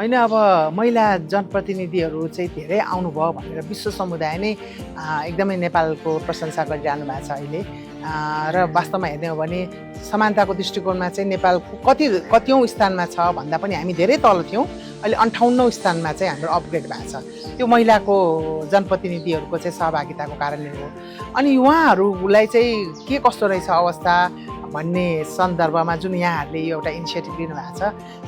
होइन अब महिला जनप्रतिनिधिहरू चाहिँ धेरै आउनुभयो भनेर विश्व समुदाय नै एकदमै नेपालको प्रशंसा गरिरहनु भएको छ अहिले र वास्तवमा हेर्ने हो भने समानताको दृष्टिकोणमा चाहिँ नेपाल कतिौँ स्थानमा छ भन्दा पनि हामी धेरै तल थियौँ। अहिले 58औं स्थानमा चाहिँ हाम्रो अपग्रेड भएको छ। त्यो महिलाको जनप्रतिनिधिहरूको चाहिँ सहभागिताको कारणले हो। अनि उहाँहरूलाई चाहिँ के कस्तो रहेछ अवस्था भन्ने सन्दर्भमा जुन यहाँहरूले एउटा इनिसिएटिभ लिनुभएको छ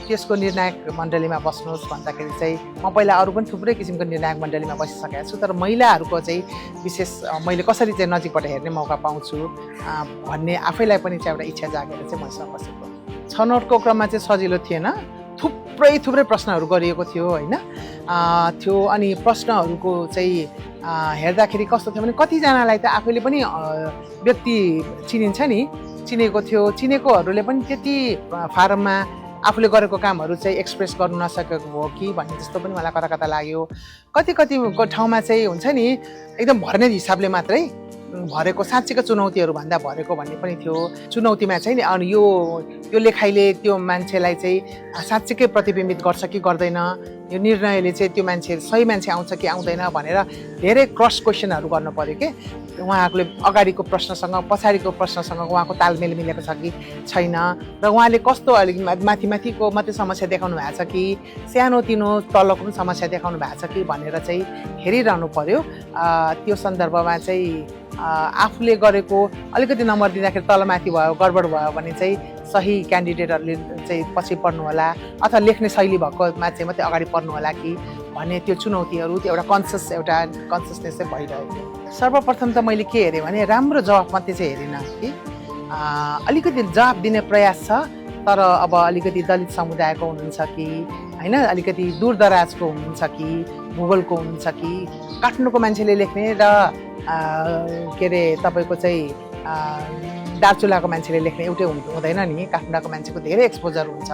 त्यसको निर्णायक मण्डलीमा बस्नुहोस् भन्दाखेरि चाहिँ म पहिला अरू पनि थुप्रै किसिमको निर्णायक मण्डलीमा बसिसकेको छु, तर महिलाहरूको चाहिँ विशेष मैले कसरी चाहिँ नजिकबाट हेर्ने मौका पाउँछु भन्ने आफैलाई पनि चाहिँ एउटा इच्छा जागेर चाहिँ मसँग बसेको। छनौटको क्रममा चाहिँ सजिलो थिएन, थुप्रै प्रश्नहरू गरिएको थियो होइन थियो। अनि प्रश्नहरूको चाहिँ हेर्दाखेरि कस्तो थियो भने कतिजनालाई त आफैले पनि व्यक्ति चिनिन्छ नि, चिनेको थियो, चिनेकोहरूले पनि त्यति फारममा आफूले गरेको कामहरू चाहिँ एक्सप्रेस गर्नु नसकेको हो कि भन्ने जस्तो पनि मलाई कता लाग्यो। कतिको ठाउँमा चाहिँ हुन्छ नि एकदम भर्ने हिसाबले मात्रै भरेको, साँच्चीको चुनौतीहरू भन्दा भरेको भन्ने पनि थियो। चुनौतीमा चाहिँ नि अनि यो लेखाइले त्यो मान्छेलाई चाहिँ साँच्चीकै प्रतिबिम्बित गर्छ कि गर्दैन, यो निर्णयले चाहिँ त्यो सही मान्छे आउँछ कि आउँदैन भनेर धेरै क्रस क्वेसनहरू गर्नु पर्यो कि उहाँहरूले अगाडिको प्रश्नसँग पछाडिको प्रश्नसँग उहाँको तालमेल मिलेको छ कि छैन र उहाँले कस्तो अलिक माथिको मात्रै समस्या देखाउनु भएको छ कि सानोतिनो तलको पनि समस्या देखाउनु भएको छ कि भनेर चाहिँ हेरिरहनु पर्यो। त्यो सन्दर्भमा चाहिँ आफूले गरेको अलिकति नम्बर दिँदाखेरि तलमाथि भयो, गडबड भयो भने चाहिँ सही क्यान्डिडेटहरूले चाहिँ पछि पढ्नु होला अथवा लेख्ने शैली भएको मान्छे मात्रै अगाडि पढ्नु होला कि भन्ने त्यो चुनौतीहरू, त्यो एउटा कन्सियसनेस चाहिँ भइरहेको थियो। सर्वप्रथम त मैले के हेरेँ भने राम्रो जवाफ मात्रै चाहिँ हेरिनँ कि अलिकति जवाफ दिने प्रयास छ, तर अब अलिकति दलित समुदायको हुनुहुन्छ कि होइन, अलिकति दूरदराजको हुनुहुन्छ कि भूगोलको हुनुहुन्छ कि काठमाडौँको मान्छेले लेख्ने र के अरे तपाईँको चाहिँ दार्चुलाको मान्छेले लेख्ने एउटै हुँदैन नि। काठमाडौँको मान्छेको धेरै एक्सपोजर हुन्छ,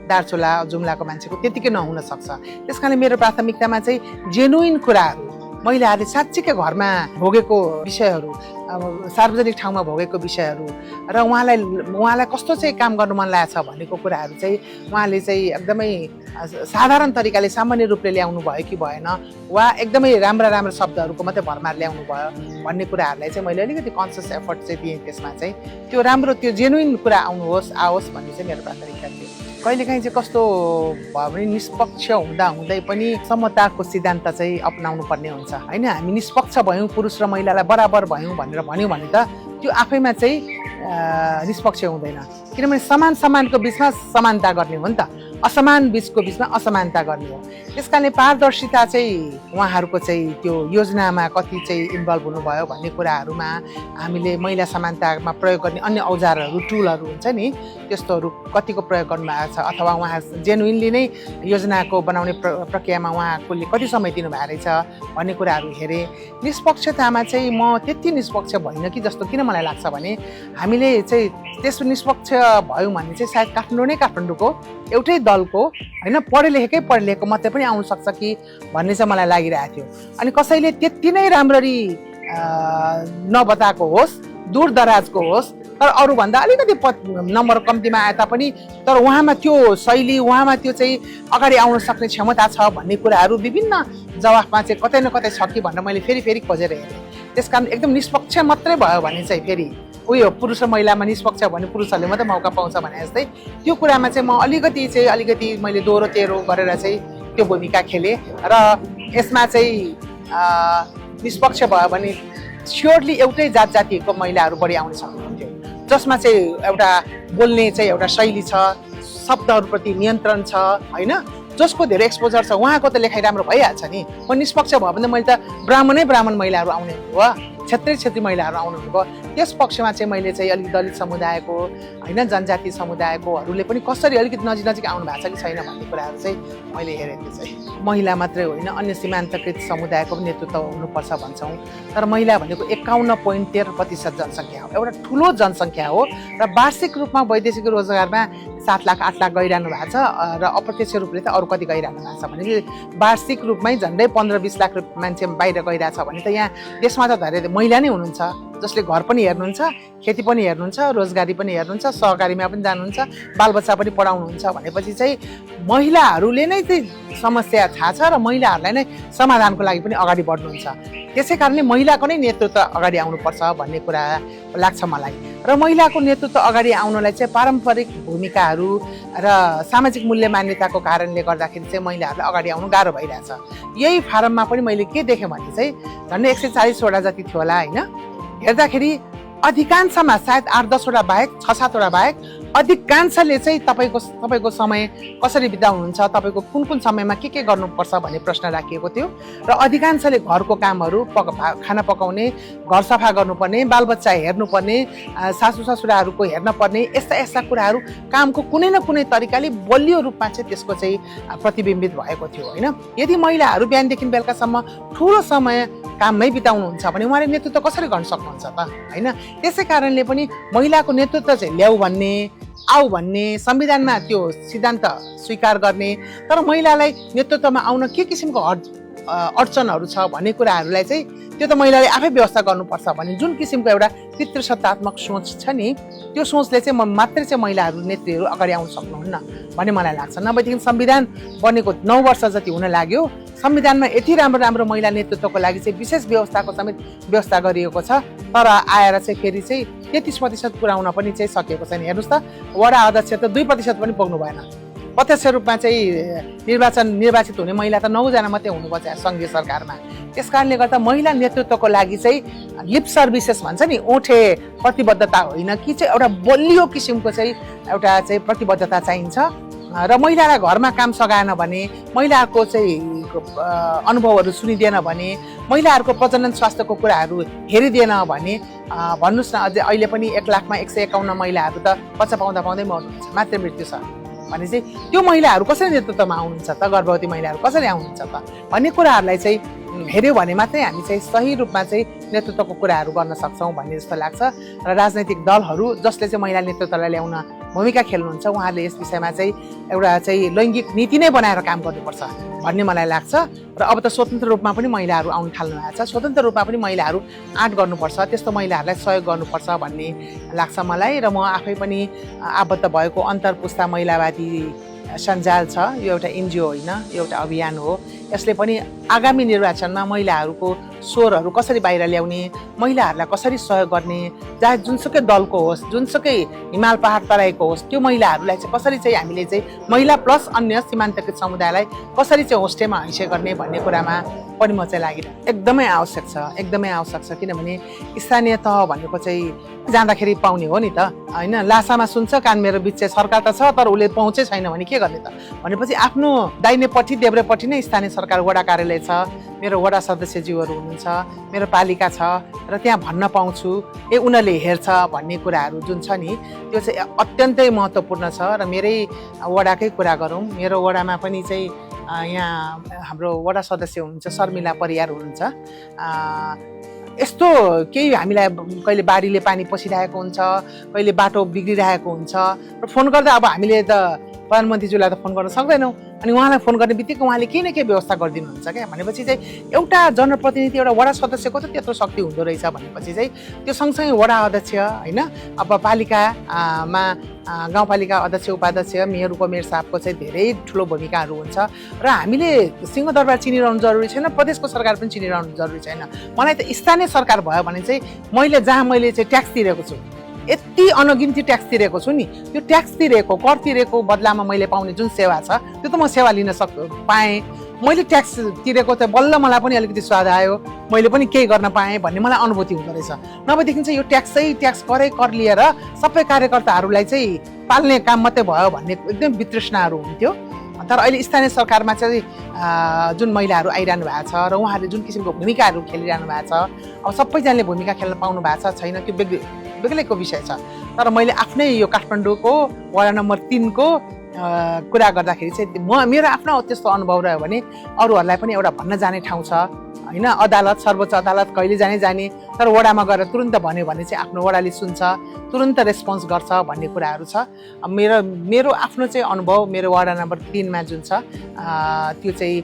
दार्चुला जुम्लाको मान्छेको त्यतिकै नहुन सक्छ। त्यस कारणले मेरो प्राथमिकतामा चाहिँ जेन्युइन कुराहरू, महिलाहरूले साँच्चीकै घरमा भोगेको विषयहरू, सार्वजनिक ठाउँमा भोगेको विषयहरू र उहाँलाई कस्तो चाहिँ काम गर्नु मन लागेको छ भनेको कुराहरू चाहिँ उहाँले चाहिँ एकदमै साधारण तरिकाले सामान्य रूपले ल्याउनु भयो कि भएन, वा एकदमै राम्रा शब्दहरूको मात्रै भरमार ल्याउनु भयो भन्ने कुराहरूलाई चाहिँ मैले अलिकति कन्सियस एफर्ट चाहिँ दिएँ। त्यसमा चाहिँ त्यो राम्रो, त्यो जेन्युइन कुरा आओस् भन्ने चाहिँ मेरो प्राथमिकता थियो। कहिलेकाहीँ चाहिँ कस्तो भयो भने निष्पक्ष हुँदै पनि समताको सिद्धान्त चाहिँ अपनाउनु पर्ने हुन्छ होइन। हामी निष्पक्ष भयौँ, पुरुष र महिलालाई बराबर भयौँ भनेर भन्यो भने त त्यो आफैमा चाहिँ निष्पक्ष हुँदैन, किनभने समानको बिचमा समानता गर्ने हो नि त, असमान बिचको बिचमा असमानता गर्ने हो। त्यस कारणले पारदर्शिता चाहिँ उहाँहरूको चाहिँ त्यो योजनामा कति चाहिँ इन्भल्भ हुनुभयो भन्ने कुराहरूमा हामीले महिला समानतामा प्रयोग गर्ने अन्य औजारहरू, टुलहरू हुन्छ नि, त्यस्तोहरू कतिको प्रयोग गर्नुभएको छ अथवा उहाँ जेन्युइनली नै योजनाको बनाउने प्रक्रियामा उहाँले कति समय दिनुभएको रहेछ भन्ने कुराहरू हेरेँ। निष्पक्षतामा चाहिँ म त्यति निष्पक्ष भइन कि जस्तो किन मलाई लाग्छ भने हामीले चाहिँ त्यसो निष्पक्ष भयौँ भने चाहिँ सायद काठमाडौँको एउटै दलको होइन पढे लेखेको मात्रै पनि आउन सक्छ कि भन्ने चाहिँ मलाई लागिरहेको थियो। अनि कसैले त्यति नै राम्ररी नबताएको होस्, दूरदराजको होस्, तर अरूभन्दा अलिकति नम्बर कम्तीमा आए तापनि तर उहाँमा त्यो शैली, उहाँमा त्यो चाहिँ अगाडि आउन सक्ने क्षमता छ भन्ने कुराहरू विभिन्न जवाफमा चाहिँ कतै न कतै छ कि भनेर मैले फेरि खोजेर हेरेँ। त्यस कारण एकदम निष्पक्ष मात्रै भयो भने चाहिँ फेरि उयो पुरुष र महिलामा निष्पक्ष भने पुरुषहरूले मात्रै मौका पाउँछ भने जस्तै त्यो कुरामा चाहिँ म अलिकति मैले दोहोरो तेह्रो गरेर चाहिँ त्यो भूमिका खेलेँ र यसमा चाहिँ निष्पक्ष भयो भने स्योरली एउटै जातिको महिलाहरू बढी आउन सक्नुहुन्थ्यो, जसमा चाहिँ एउटा बोल्ने चाहिँ एउटा शैली छ, शब्दहरूप्रति नियन्त्रण छ होइन, जसको धेरै एक्सपोजर छ, उहाँको त लेखाइ राम्रो भइहाल्छ नि। म निष्पक्ष भयो भने मैले त ब्राह्मण महिलाहरू आउने भयो, क्षेत्री महिलाहरू आउनु भयो। त्यस पक्षमा चाहिँ मैले चाहिँ अलिक दलित समुदायको होइन, जनजाति समुदायकोहरूले पनि कसरी अलिकति नजिक आउनु भएको छ कि छैन भन्ने कुराहरू चाहिँ मैले हेरेँ। त्यो चाहिँ महिला मात्रै होइन, अन्य सीमान्तकृत समुदायको पनि नेतृत्व हुनुपर्छ भन्छौँ, तर महिला भनेको 51.13% जनसङ्ख्या हो, एउटा ठुलो जनसङ्ख्या हो र वार्षिक रूपमा वैदेशिक रोजगारमा 7 लाख 8 लाख गइरहनु भएको छ र अप्रत्यक्ष रूपले त अरू कति गइरहनु भएको छ भने वार्षिक रूपमै झन्डै 15-20 लाख मान्छे बाहिर गइरहेछ भने त यहाँ देशमा त धेरै महिला नै हुनुहुन्छ जसले घर पनि हेर्नुहुन्छ, खेती पनि हेर्नुहुन्छ, रोजगारी पनि हेर्नुहुन्छ, सहकारीमा पनि जानुहुन्छ, बालबच्चा पनि पढाउनुहुन्छ भनेपछि चाहिँ महिलाहरूले नै चाहिँ समस्या थाहा छ र महिलाहरूलाई नै समाधानको लागि पनि अगाडि बढ्नुहुन्छ। त्यसै कारणले महिलाको नै नेतृत्व अगाडि आउनुपर्छ भन्ने कुरा लाग्छ मलाई। र महिलाको नेतृत्व अगाडि आउनलाई चाहिँ पारम्परिक भूमिकाहरू र सामाजिक मूल्य मान्यताको कारणले गर्दाखेरि चाहिँ महिलाहरूलाई अगाडि आउनु गाह्रो भइरहेछ। यही फारममा पनि मैले के देखेँ भने चाहिँ झन्डै 140वटा जति थियो होला होइन, हेर्दाखेरि अधिकांशमा सायद 8-10वटा बाहेक 6-7वटा बाहेक अधिकांशले चाहिँ तपाईँको समय कसरी बिताउनुहुन्छ, तपाईँको कुन कुन समयमा के गर्नुपर्छ भन्ने प्रश्न राखिएको थियो। र अधिकांशले घरको कामहरू खाना पकाउने, घर सफा गर्नुपर्ने, बालबच्चा हेर्नुपर्ने, सासू ससुराहरूको हेर्नुपर्ने, यस्ता कुराहरू कामको कुनै न कुनै तरिकाले बलियो रूपमा चाहिँ त्यसको चाहिँ प्रतिबिम्बित भएको थियो होइन। यदि महिलाहरू बिहानदेखि बेलुकासम्म ठुलो समय काममै बिताउनुहुन्छ भने उहाँले नेतृत्व कसरी गर्न सक्नुहुन्छ त होइन। त्यसै कारणले पनि महिलाको नेतृत्व चाहिँ ल्याऊ भन्ने, आऊ भन्ने, संविधानमा त्यो सिद्धान्त स्वीकार गर्ने, तर महिलालाई नेतृत्वमा आउन के किसिमको अडचनहरू छ भन्ने कुराहरूलाई चाहिँ त्यो त महिलाले आफै व्यवस्था गर्नुपर्छ भन्ने जुन किसिमको एउटा पितृसत्तात्मक सोच छ नि, त्यो सोचले चाहिँ मात्रै चाहिँ महिलाहरू नेत्रीहरू अगाडि आउन सक्नुहुन्न भन्ने मलाई लाग्छ। नभएदेखि संविधान बनेको 9 वर्ष जति हुन लाग्यो, संविधानमा यति राम्रो महिला नेतृत्वको लागि चाहिँ विशेष व्यवस्थाको समेत व्यवस्था गरिएको छ, तर आएर चाहिँ फेरि चाहिँ 33% पुर्याउन पनि चाहिँ सकेको छैन। हेर्नुहोस् त, वडा अध्यक्ष त 2% पनि पुग्नु भएन। प्रत्यक्ष रूपमा चाहिँ निर्वाचित हुने महिला त 9 जना मात्रै हुनुपर्छ सङ्घीय सरकारमा। त्यस कारणले गर्दा महिला नेतृत्वको लागि चाहिँ लिप सर्भिसेस भन्छ नि, ओठे प्रतिबद्धता होइन कि चाहिँ एउटा बलियो किसिमको चाहिँ एउटा चाहिँ प्रतिबद्धता चाहिन्छ। र महिलालाई घरमा काम सघाएन भने, महिलाहरूको चाहिँ अनुभवहरू सुनिदिएन भने, महिलाहरूको प्रजनन स्वास्थ्यको कुराहरू हेरिदिएन भने भन्नुहोस् न, अझै अहिले पनि 1 लाखमा 151 महिलाहरू त बच्चा पाउँदै मर्नुहुन्छ, मातृ मृत्यु छ भने चाहिँ त्यो महिलाहरू कसरी नेतृत्वमा आउनुहुन्छ त, गर्भवती महिलाहरू कसरी आउनुहुन्छ त भन्ने कुराहरूलाई चाहिँ हेऱ्यो भने मात्रै हामी चाहिँ सही रूपमा चाहिँ नेतृत्वको कुराहरू गर्न सक्छौँ भन्ने जस्तो लाग्छ। र राजनैतिक दलहरू जसले चाहिँ महिला नेतृत्वलाई ल्याउन भूमिका खेल्नुहुन्छ उहाँहरूले यस विषयमा चाहिँ एउटा चाहिँ लैङ्गिक नीति नै बनाएर काम गर्नुपर्छ भन्ने मलाई लाग्छ। र अब त स्वतन्त्र रूपमा पनि महिलाहरू आउन थाल्नु भएको छ, स्वतन्त्र रूपमा पनि महिलाहरू आँट गर्नुपर्छ, त्यस्तो महिलाहरूलाई सहयोग गर्नुपर्छ भन्ने लाग्छ मलाई। र म आफै पनि आबद्ध भएको अन्तरपुस्ता महिलावादी सञ्जाल छ, यो एउटा एनजिओ होइन, यो एउटा अभियान हो। यसले पनि आगामी निर्वाचनमा महिलाहरूको स्वरहरू कसरी बाहिर ल्याउने, महिलाहरूलाई कसरी सहयोग गर्ने, चाहे जुनसुकै दलको होस्, जुनसुकै हिमाल पहाड तराईको होस्, त्यो महिलाहरूलाई चाहिँ कसरी चाहिँ हामीले चाहिँ महिला प्लस अन्य सीमान्तकृत समुदायलाई कसरी चाहिँ होस्टेमा हैसिया गर्ने भन्ने कुरामा पनि म चाहिँ लागिरहेको एकदमै आवश्यक छ, एकदमै आवश्यक छ। किनभने स्थानीय तह भनेको चाहिँ जाँदाखेरि पाउने हो नि त होइन। लासामा सुन्छ कान मेरो बिच चाहिँ सरकार त छ तर उसले पहुँचै छैन भने के गर्ने त भनेपछि आफ्नो दाहिनेपट्टि देब्रेपट्टि नै स्थानीय सरकार वडा कार्यालय छ, मेरो वडा सदस्यज्यूहरू हुनुहुन्छ, मेरो पालिका छ र त्यहाँ भन्न पाउँछु उनीहरूले हेर्छ भन्ने कुराहरू जुन छ नि त्यो चाहिँ अत्यन्तै महत्त्वपूर्ण छ। र मेरै वडाकै कुरा गरौँ, मेरो वडामा पनि चाहिँ यहाँ हाम्रो वडा सदस्य हुनुहुन्छ शर्मिला परियार हुनुहुन्छ। यस्तो केही हामीलाई कहिले बाढीले पानी पसिरहेको हुन्छ, कहिले बाटो बिग्रिरहेको हुन्छ र फोन गर्दा अब हामीले त प्रधानमन्त्रीज्यूलाई त फोन गर्न सक्दैनौँ, अनि उहाँलाई फोन गर्ने बित्तिकै उहाँले केही न केही व्यवस्था गरिदिनुहुन्छ क्या। भनेपछि चाहिँ एउटा जनप्रतिनिधि एउटा वडा सदस्यको त त्यत्रो शक्ति हुँदो रहेछ भनेपछि चाहिँ त्यो सँगसँगै वडा अध्यक्ष होइन, अब पालिकामा गाउँपालिका अध्यक्ष उपाध्यक्ष मेयर उपमेयर साहबको चाहिँ धेरै ठुलो भूमिकाहरू हुन्छ। र हामीले सिंहदरबार चिनिरहनु जरुरी छैन, प्रदेशको सरकार पनि चिनिरहनु जरुरी छैन। मलाई त स्थानीय सरकार भयो भने चाहिँ मैले जहाँ मैले चाहिँ ट्याक्स तिरेको छु, यति अनगिन्ती ट्याक्स तिरेको छु नि, त्यो ट्याक्स तिरेको कर तिरेको बदलामा मैले पाउने जुन सेवा छ त्यो त म सेवा लिन पाएँ। मैले ट्याक्स तिरेको त बल्ल मलाई पनि अलिकति स्वाद आयो, मैले पनि केही गर्न पाएँ भन्ने मलाई अनुभूति हुँदो रहेछ। नभएदेखि चाहिँ यो ट्याक्स कर लिएर सबै कार्यकर्ताहरूलाई चाहिँ पाल्ने काम मात्रै भयो भन्ने एकदम वितृष्णाहरू हुन्थ्यो। तर अहिले स्थानीय सरकारमा चाहिँ जुन महिलाहरू आइरहनु भएको छ र उहाँहरूले जुन किसिमको भूमिकाहरू खेलिरहनु भएको छ, अब सबैजनाले भूमिका खेल्न पाउनु भएको छ छैन त्यो बेग्लैको विषय छ। तर मैले आफ्नै यो काठमाडौँको वडा नम्बर 3 को कुरा गर्दाखेरि चाहिँ मेरो आफ्नो त्यस्तो अनुभव रह्यो भने अरूहरूलाई पनि एउटा भन्न जाने ठाउँ छ होइन। अदालत, सर्वोच्च अदालत कहिले जाने तर वडामा गएर तुरुन्त भन्यो भने चाहिँ आफ्नो वडाले सुन्छ, तुरुन्त रेस्पोन्स गर्छ भन्ने कुराहरू छ। मेरो आफ्नो चाहिँ अनुभव मेरो वडा नम्बर 3 मा जुन छ त्यो चाहिँ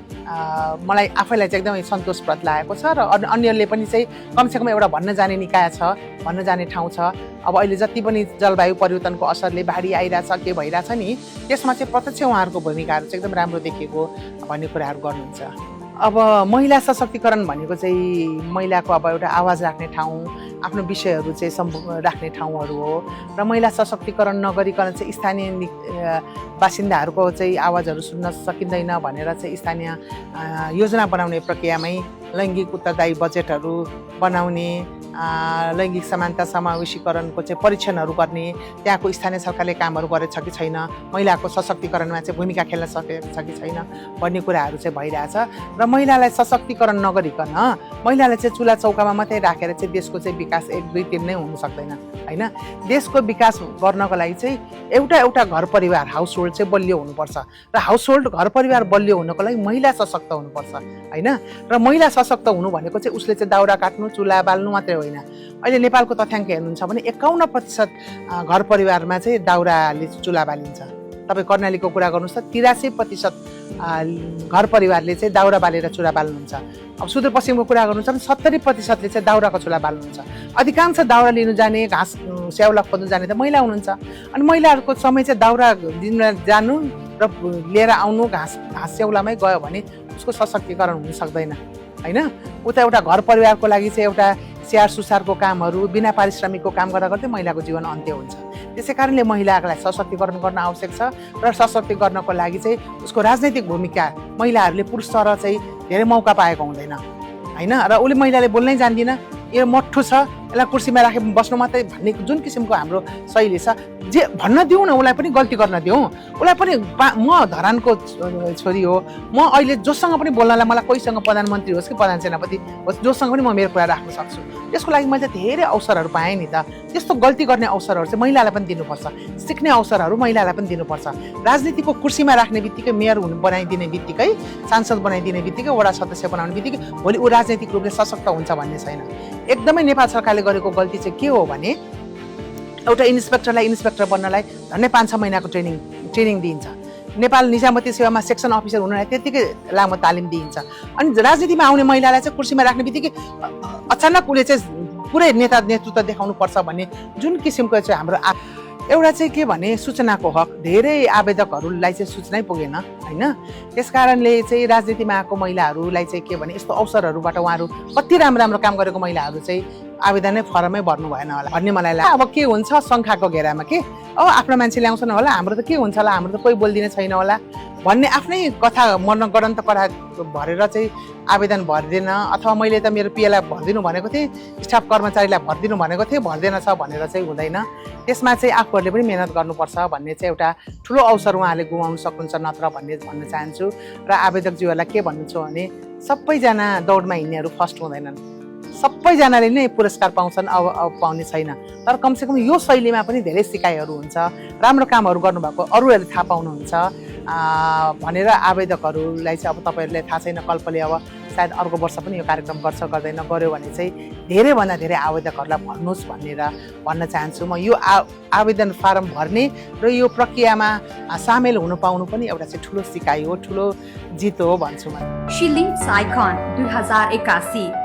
मलाई आफैलाई चाहिँ एकदमै सन्तोषप्रद लागेको छ र अन्यले पनि चाहिँ कमसेकम एउटा भन्न जाने निकाय छ, भन्न जाने ठाउँ छ। अब अहिले जति पनि जलवायु परिवर्तनको असरले बाढी आइरहेछ, के भइरहेछ नि, त्यसमा चाहिँ प्रत्यक्ष उहाँहरूको भूमिकाहरू चाहिँ एकदम राम्रो देखिएको भन्ने कुराहरू गर्नुहुन्छ। अब महिला सशक्तिकरण भनेको चाहिँ महिलाको अब एउटा आवाज राख्ने ठाउँ, आफ्नो विषयहरू चाहिँ राख्ने ठाउँहरू हो र महिला सशक्तिकरण नगरिकन चाहिँ स्थानीय बासिन्दाहरूको चाहिँ आवाजहरू सुन्न सकिँदैन भनेर चाहिँ स्थानीय योजना बनाउने प्रक्रियामै लैङ्गिक उत्तरदायी बजेटहरू बनाउने, लैङ्गिक समानता समावेशीकरणको चाहिँ परीक्षणहरू गर्ने, त्यहाँको स्थानीय सरकारले कामहरू गरेछ कि छैन, महिलाको सशक्तिकरणमा चाहिँ भूमिका खेल्न सकेको छ कि छैन भन्ने कुराहरू चाहिँ भइरहेछ। र महिलालाई सशक्तिकरण नगरिकन महिलालाई चाहिँ चुला चौकामा मात्रै राखेर चाहिँ देशको चाहिँ विकास 1, 2, 3 नै हुन सक्दैन होइन। देशको विकास गर्नको लागि चाहिँ एउटा घर परिवार हाउस होल्ड चाहिँ बलियो हुनुपर्छ र हाउस होल्ड घर परिवार बलियो हुनको लागि महिला सशक्त हुनुपर्छ होइन। र महिला सशक्त हुनु भनेको चाहिँ उसले चाहिँ दाउरा काट्नु, चुला बाल्नु मात्रै होइन। अहिले नेपालको तथ्याङ्क हेर्नुहुन्छ भने 51% घर परिवारमा चाहिँ दाउराले चुला बालिन्छ। तपाईँ कर्णालीको कुरा गर्नुहोस् त 83% घर परिवारले चाहिँ दाउरा बालेर चुला बाल्नुहुन्छ। अब सुदूरपश्चिमको कुरा गर्नुहुन्छ भने 70%ले चाहिँ दाउराको चुला बाल्नुहुन्छ। अधिकांश दाउरा लिनु जाने, घाँस स्याउला खोज्नु जाने त महिला हुनुहुन्छ। अनि महिलाहरूको समय चाहिँ दाउरा लिन जानु र लिएर आउनु, घाँस स्याउलामै गयो भने उसको सशक्तिकरण हुन सक्दैन होइन। उता एउटा घर परिवारको लागि चाहिँ एउटा स्याहार सुसारको कामहरू, बिना पारिश्रमिकको काम गर्दा गर्दै महिलाको जीवन अन्त्य हुन्छ। त्यसै कारणले महिलालाई सशक्तिकरण गर्न आवश्यक छ र सशक्ति गर्नको लागि चाहिँ उसको राजनैतिक भूमिका महिलाहरूले पुरुष सर चाहिँ धेरै मौका पाएको हुँदैन होइन। र उसले महिलाले बोल्नै जान्दिन, यो मठ्ठु छ, यसलाई कुर्सीमा राखे बस्नु मात्रै भन्ने जुन किसिमको हाम्रो शैली छ, जे भन्न दिउँ न, उसलाई पनि गल्ती गर्न दिउँ। उसलाई पनि म धरानको छोरी हो, म अहिले जोसँग पनि बोल्नलाई मलाई कोहीसँग प्रधानमन्त्री होस् कि प्रधान सेनापति होस्, जोसँग पनि म मेरो कुरा राख्न सक्छु। त्यसको लागि मैले धेरै अवसरहरू पाएँ नि त। त्यस्तो गल्ती गर्ने अवसरहरू चाहिँ महिलालाई पनि दिनुपर्छ, सिक्ने अवसरहरू महिलालाई पनि दिनुपर्छ। राजनीतिको कुर्सीमा राख्ने बित्तिकै, मेयर बनाइदिने बित्तिकै, सांसद बनाइदिने बित्तिकै, वडा सदस्य बनाउने बित्तिकै भोलि ऊ राजनीतिक रूपले सशक्त हुन्छ भन्ने छैन। एकदमै नेपाल सरकारले गरेको गल्ती चाहिँ के हो भने एउटा इन्सपेक्टरलाई इन्सपेक्टर बन्नलाई झन्डै 5-6 महिनाको ट्रेनिङ दिइन्छ। नेपाल निजामती सेवामा सेक्सन अफिसर हुनलाई त्यतिकै लामो तालिम दिइन्छ। अनि राजनीतिमा आउने महिलालाई चाहिँ कुर्सीमा राख्ने बित्तिकै अचानक उसले चाहिँ पुरै नेतृत्व देखाउनु पर्छ भन्ने जुन किसिमको चाहिँ हाम्रो एउटा चाहिँ के भने सूचनाको हक, धेरै आवेदकहरूलाई चाहिँ सूचनै पुगेन होइन। त्यस कारणले चाहिँ राजनीतिमा आएको महिलाहरूलाई चाहिँ के भने यस्तो अवसरहरूबाट उहाँहरू कति राम्रो काम गरेको महिलाहरू चाहिँ आवेदनै फर्मै भर्नु भएन होला भन्ने मलाई लाग्छ। अब के हुन्छ शङ्खाको घेरामा के आफ्नो मान्छे ल्याउँछन् होला, हाम्रो त के हुन्छ होला, हाम्रो त कोही बोलिदिने छैन होला भन्ने आफ्नै कथा गणन्त कथा भरेर चाहिँ आवेदन भरिदिएन, अथवा मैले त मेरो पिएलाई भरिदिनु भनेको थिएँ, स्टाफ कर्मचारीलाई भरिदिनु भनेको थिएँ, भरिदिएन छ भनेर चाहिँ हुँदैन। त्यसमा चाहिँ आफूहरूले पनि मेहनत गर्नुपर्छ भन्ने चाहिँ एउटा ठुलो अवसर उहाँले गुमाउनु सक्नुहुन्छ नत्र भन्न चाहन्छु। र आवेदकज्यूहरूलाई के भन्नुहुन्छ भने सबैजना दौडमा हिँड्नेहरू फर्स्ट हुँदैनन्, सबैजनाले नै पुरस्कार पाउँछन्, अब पाउने छैन। तर कमसेकम यो शैलीमा पनि धेरै सिकाइहरू हुन्छ, राम्रो कामहरू गर्नुभएको अरूहरूले थाहा पाउनुहुन्छ भनेर आवेदकहरूलाई चाहिँ अब तपाईँहरूले थाहा छैन, कल्पले अब सायद अर्को वर्ष पनि यो कार्यक्रम गर्छ गर्दैन, गर्यो भने चाहिँ धेरैभन्दा धेरै आवेदकहरूलाई भन्नुहोस् भनेर भन्न चाहन्छु। म यो आवेदन फारम भर्ने र यो प्रक्रियामा सामेल हुन पाउनु पनि एउटा चाहिँ ठुलो सिकाइ हो, ठुलो जित हो भन्छु म। She links icon 2081